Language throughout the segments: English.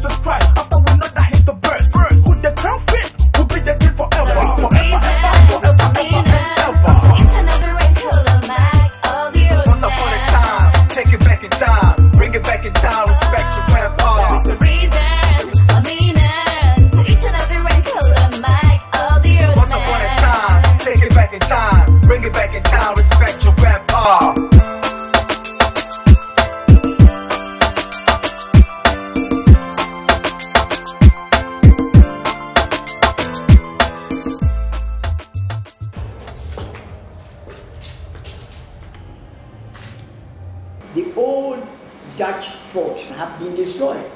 Jesus Christ. After we know that he's the best. Who the crown fit will be the king forever. Forever, ever, ever. Each and every wrinkle of the Once upon a time, take it back in time. Bring it back in time, respect your grandpa. the reason, a meaning to each and every wrinkle of the earth. Once upon a time, take it back in time. Bring it back in time, respect your grandpa. The old Dutch fort had been destroyed.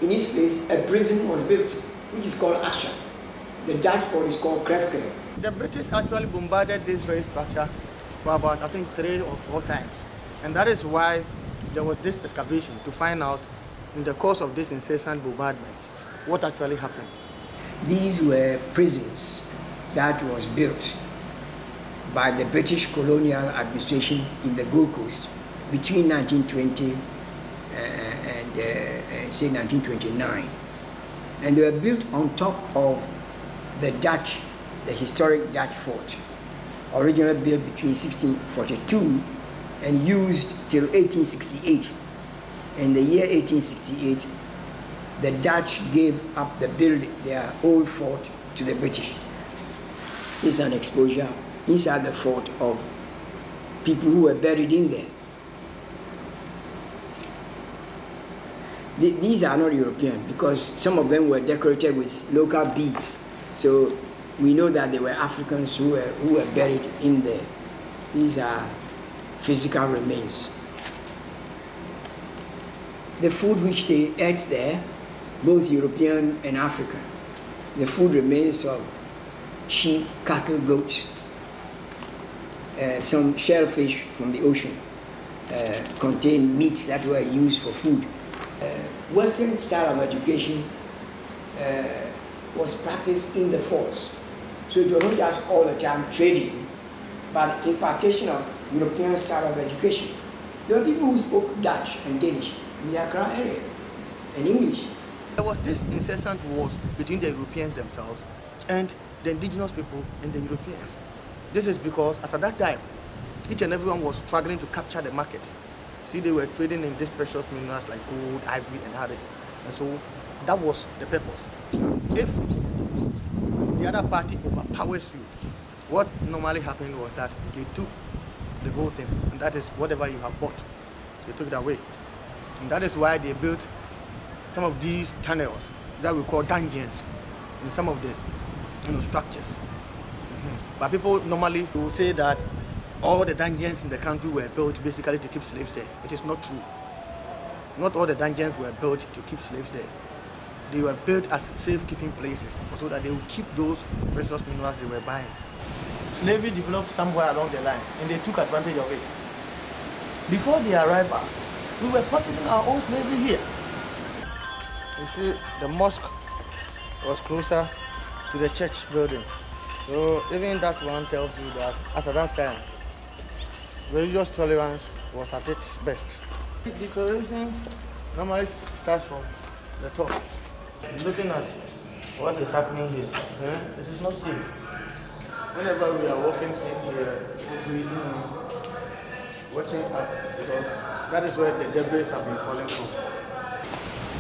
In its place, a prison was built, which is called Ussher. The Dutch fort is called Krefke. The British actually bombarded this very structure for about, I think, 3 or 4 times. And that is why there was this excavation to find out, in the course of this incessant bombardment, what actually happened. These were prisons that was built by the British colonial administration in the Gold Coast between 1920 and say 1929. And they were built on top of the historic Dutch fort, originally built between 1642 and used till 1868. In the year 1868, the Dutch gave up their old fort to the British. This is an exposure inside the fort of people who were buried in there. These are not European because some of them were decorated with local beads. So we know that they were Africans who were buried in there. These are physical remains. The food which they ate there, both European and African, the food remains of sheep, cattle, goats, some shellfish from the ocean, contain meats that were used for food. Western style of education was practiced in the forts. So it was not just all the time trading, but impartation of European style of education. There were people who spoke Dutch and Danish in the Accra area, and English. There was this incessant wars between the Europeans themselves and the indigenous people and the Europeans. This is because, as at that time, each and everyone was struggling to capture the market. See, they were trading in these precious minerals like gold, ivory, and others. And so that was the purpose. If the other party overpowers you, what normally happened was that they took the whole thing, and that is whatever you have bought, they took it away. And that is why they built some of these tunnels that we call dungeons in some of the structures. But people normally will say that all the dungeons in the country were built basically to keep slaves there. It is not true. Not all the dungeons were built to keep slaves there. They were built as safekeeping places so that they would keep those precious minerals they were buying. Slavery developed somewhere along the line and they took advantage of it. Before their arrival, we were practicing our own slavery here. You see, the mosque was closer to the church building. So even that one tells you that as at that time, religious tolerance was at its best. The decorations normally starts from the top. Looking at what is happening here, it is not safe. Whenever we are walking in here, we watching up because that is where the debris have been falling from.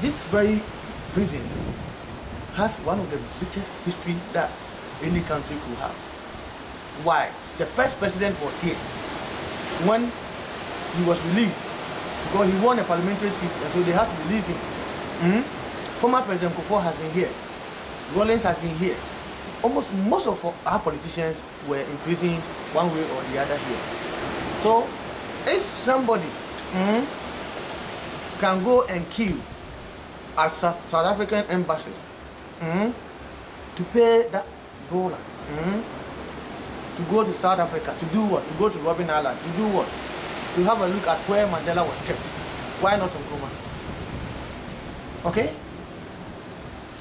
This very prisons has one of the richest history that any country could have. Why? The first president was here when he was released because he won a parliamentary seat, and so they had to release him. Former President Kufuor has been here. Rawlings has been here. Almost most of our politicians were imprisoned one way or the other here. So if somebody can go and kill at South African embassy to pay that dollar, to go to South Africa, to do what? To go to Robben Island, to do what? To have a look at where Mandela was kept. Why not Nkrumah? Okay?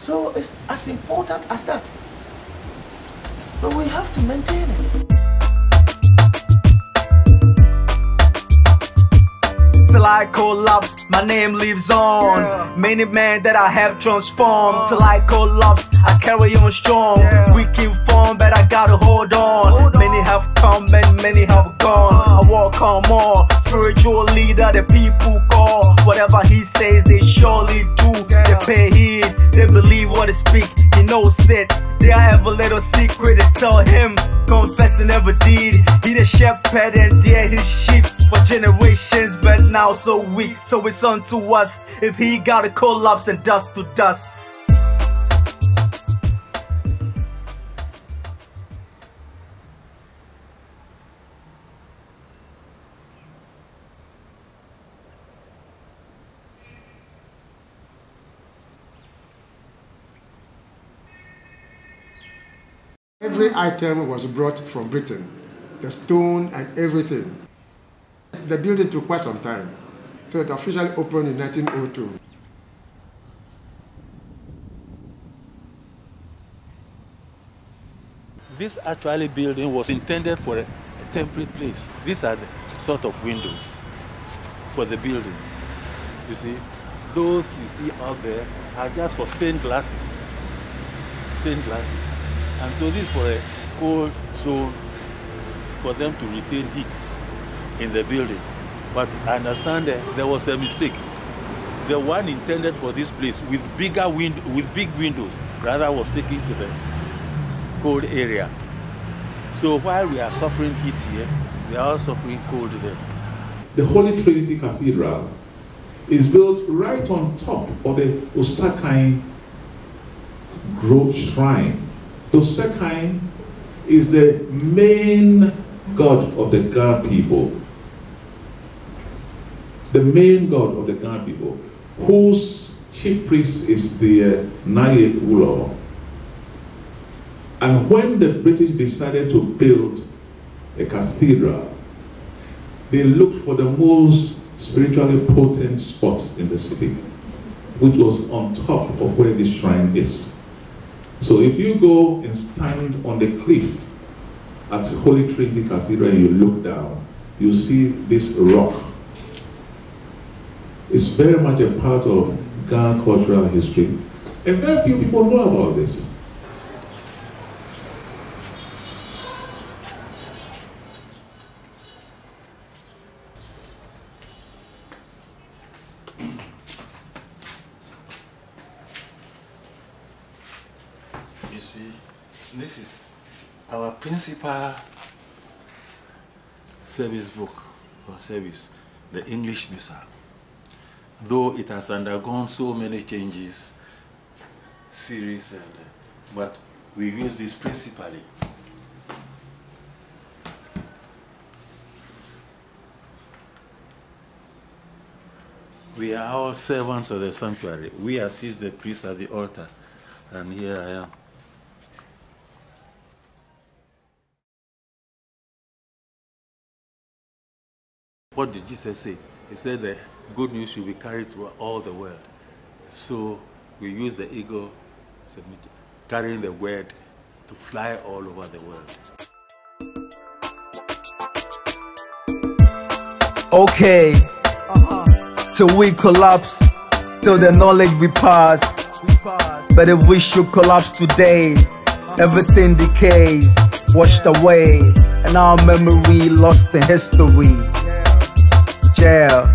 So it's as important as that. So we have to maintain it. Till till I collapse, my name lives on. Many men that I have transformed. Till I collapse, I carry on strong. Weak in form, but I gotta hold on. Many have come and many have gone. I walk on more. Spiritual leader, the people call. Whatever he says, they surely do. They pay heed, they believe what he speak. He knows it. They have a little secret to tell him. Confess and never did. He the shepherd and they're his sheep for generations, but now so weak. So it's unto us if he gotta collapse and dust to dust. Every item was brought from Britain, the stone and everything. The building took quite some time, so it officially opened in 1902. This actually building was intended for a temporary place. These are the sort of windows for the building. You see, those you see out there are just for stained glasses. Stained glasses. And so this is for a cold zone for them to retain heat in the building. But I understand that there was a mistake. The one intended for this place with big windows rather was taken to the cold area. So while we are suffering heat here, we are also suffering cold there. The Holy Trinity Cathedral is built right on top of the Ussher Grove Shrine. Ussher is the main god of the Ga people. The main god of the Ga people, whose chief priest is the Naye Ulo. And when the British decided to build a cathedral, they looked for the most spiritually potent spot in the city, which was on top of where this shrine is. So if you go and stand on the cliff at Holy Trinity Cathedral and you look down, you see this rock. It's very much a part of Ghana cultural history, and very few people know about this. You see, this is our principal service book or service, the English Missal. Though it has undergone so many changes, series, but we use this principally. We are all servants of the sanctuary. We assist the priest at the altar, and here I am. What did Jesus say? He said the good news should be carried through all the world. So we use the eagle, carrying the word to fly all over the world. Okay, till we collapse, till the knowledge we pass. But if we should collapse today, everything decays, washed away, and our memory lost in history. Jail.